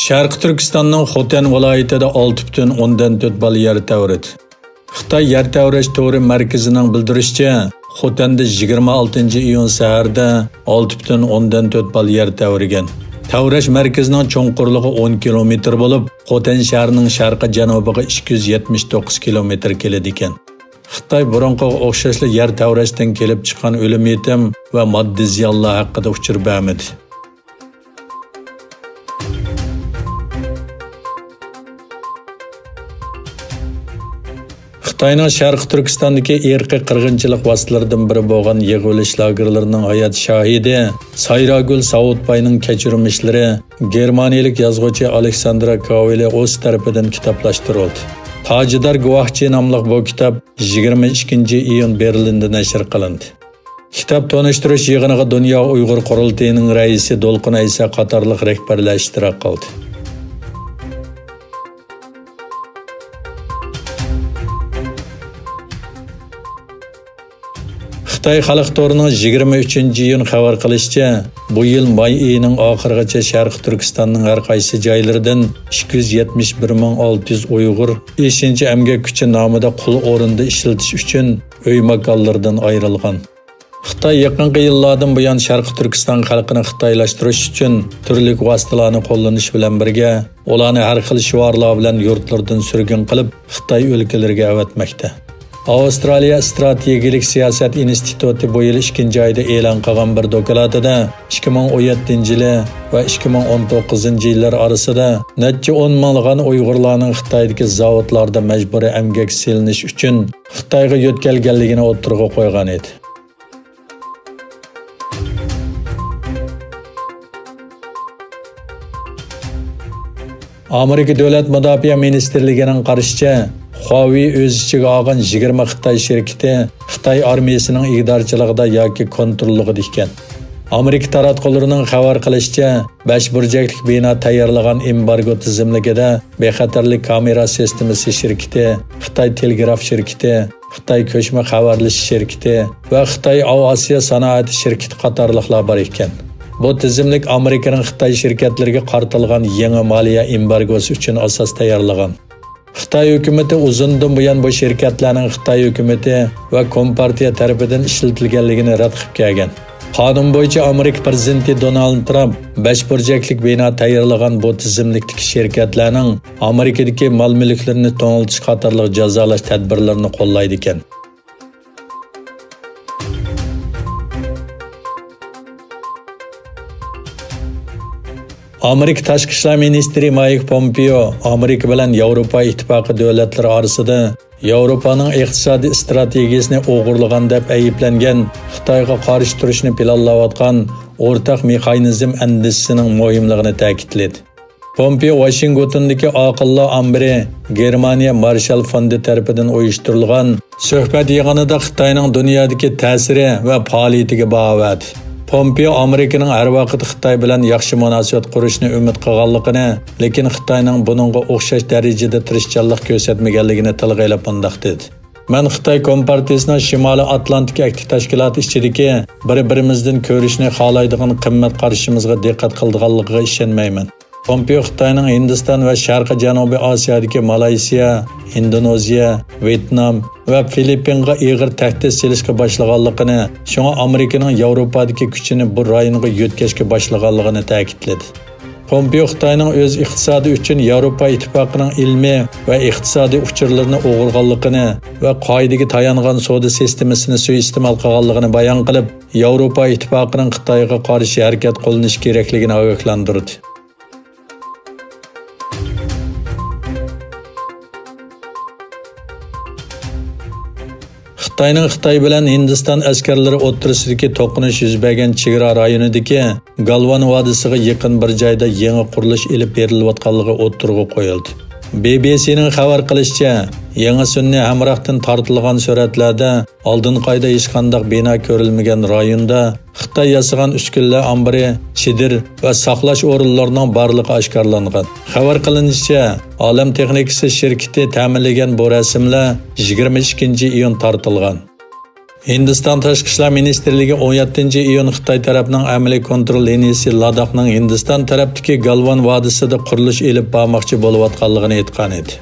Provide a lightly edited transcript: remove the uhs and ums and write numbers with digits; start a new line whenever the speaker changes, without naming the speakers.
Sharq Turkistonning Xotan viloyatida 6,4 bal yer tavrid. Xitoy yer tavrish to'g'ri markazining bildirishicha, Xotanda 26-iyun saharda 6,4 bal yer tavrigan. Tavrash markazining cho'nqurligi 10 kilometr bo'lib, Xotan shahrining sharqi janubiga 279 kilometr keladi ekan. Xitoy burunqiga o'xshashli yer tavrashdan kelib chiqqan o'lim yetim va moddiy ziyonlar haqida uchur bermadi. Xitoyning Sharq Turkistondagi irqiy qirg'inchilik vositalaridan biri bo'lgan yig'ilish lagerlarining hayot shohidi Sayragul Saudbayning kechirmishlari Germaniyalik yozuvchi Aleksandra Kaveli o'z tarafidan kitoblashtirildi. Tajidar guvohchi nomli bu kitob 22-iyun Berlinda nashr qilindi. Kitob tonishtirish yig'iniga Dunyo Uyg'ur qurultayining raisi Dolqin Aysa qatorliq rahbarlar ishtirok qildi. Xitoy xalq to'rining 23-iyun xabar qilishicha, bu yil may oyining oxirigacha Sharq Turkistonning har qaysi joylaridan 271,600 Uyg'ur 5-emgak kuchi nomida qul o'rinda ishlatish uchun uy makonlaridan ayrilgan. Xitoy yaqinqi yillardan buyon Sharq Turkiston xalqini xitoylashtirish uchun turli vositalarni qo'llanish bilan birga, ularni har xil shiorlar bilan yurtlardan surgun qilib, Xitoy o'lkalariga avatmoqda. Avstraliya Strategik Siyosat instituti bu yil 2-oyda e'lon qilgan bir dokladida 2017-yili va 2019-yillar orasida necha 10 minglagan Uyg'urlarning Xitoydagi zavodlarda majburiy emgak silinish uchun Xitoyga yo'tkalganligini o'tirg'a qo'ygan edi. Amerika Davlat Mudofaa Ministerligining qarashicha, Huawei o'z ichiga olgan 20 Xitoy shirkati Xitoy armiyasining idorchiligida yoki kontrolligida ekan. Amerika taratqullarining xabar qilishicha, 5 burjaklik bino tayyorlagan embargo tizimligida bexatarlik kamera sistemasi shirkati, Xitoy telegraf shirkati, Xitoy ko'chma xabarlash shirkati va Xitoy Osiyo sanoat shirkati qatorliqlar bor ekan. Bu tizimlik Amerikaning Xitoy shirkatlariga qartilgan yangi moliya embargosi uchun asos tayyorlagan. Xitoy hukumati uzundan buyon bu shirkatlarning Xitoy hukumati va Kompartiya tarafidan ishlatilganligini rad qilib kelgan. Qonun bo'yicha Amerika prezidenti Donald Trump 5 burjaklik bino tayyorlagan bu tizimlikdagi shirkatlarning Amerikadagi mol-mulklarini to'niltish qatorliq jazolash tadbirlarini qo'llaydi ekan. Amerika Tashqi ishlar ministri Mike Pompeo Amerika bilan Yevropa ittifoqi davlatlari orasida Yevropaning iqtisodiy strategiyasini o'g'irlagan deb ayblangan Xitoyga qarshi turishni planlayotgan o'rtaq mexanizm andisisining muhimligini ta'kidladi. Pompeo Washingtondagi aqlli ambiri Germaniya Marshall Fondi tarafidan uyushtirilgan suhbat yig'inida Xitoyning dunyodagi ta'siri va faoliyatiga bahobat. Pompeo Amerikaning har vaqt Xitoy bilan yaxshi munosabat qurishni umid qilganligini, lekin Xitoyning buningga o'xshash darajada tirishchanlik ko'rsatmaganligini tilga olib bunday dedi. Men Xitoy Kompartiyasining Shimoliy Atlantik aktiv tashkiloti ichidagi bir-birimizdan ko'rishni xohlaydigan qimmat qarashimizga diqqat qilganligiga ishonmayman. Pompeo Xitoyning Hindiston va Sharqi Janubiy Osiyodagi Malayziya, Indoneziya, Vyetnam va Filippinga ig'ir tahdid selishga boshlaganligini, shunga Amerikaning Yevropadagi kuchini bu rayonga yo'tkashga boshlaganligini ta'kidladi. Pompeo Xitoyning o'z iqtisodi uchun Yevropa ittifoqining ilmiy va iqtisodiy uchurlarini o'g'irganligini va qoidaga tayangan savdo sistemasini suiiste'mol qilganligini bayon qilib, Yevropa ittifoqining Xitoyga qarshi harakat qilinishi kerakligini ogohlantirdi. Xitoyning Xitoy bilan Hindiston askarlari o'ttirisidagi to'qinish yuz bergan chegara rayonidagi Galvan vodiysiga yaqin bir joyda yangi qurilish elib berilayotganligi o'ttirg'a qo'yildi. BBC'ning xabar qilishicha, yangi sun'iy hamrohdan tortilgan suratlarda oldingi qayda hech qanday bino ko'rilmagan rayonda Xitoy yasagan uskunlar ombiri, chidir va saqlash o'rinlarining borligi oshkorlangan. Xabar qilinishicha, Olam texnikasi shirkati ta'minlagan bu rasmlar 22-iyun tortilgan. Hindiston Tashqi ishlar ministrligi 17-iyun Xitoy tarafining amaliy kontrol liniyasi Ladakning Hindiston tarafdagi Galvan vodisida qurilish elib bormoqchi bo'layotganligini aytgan edi.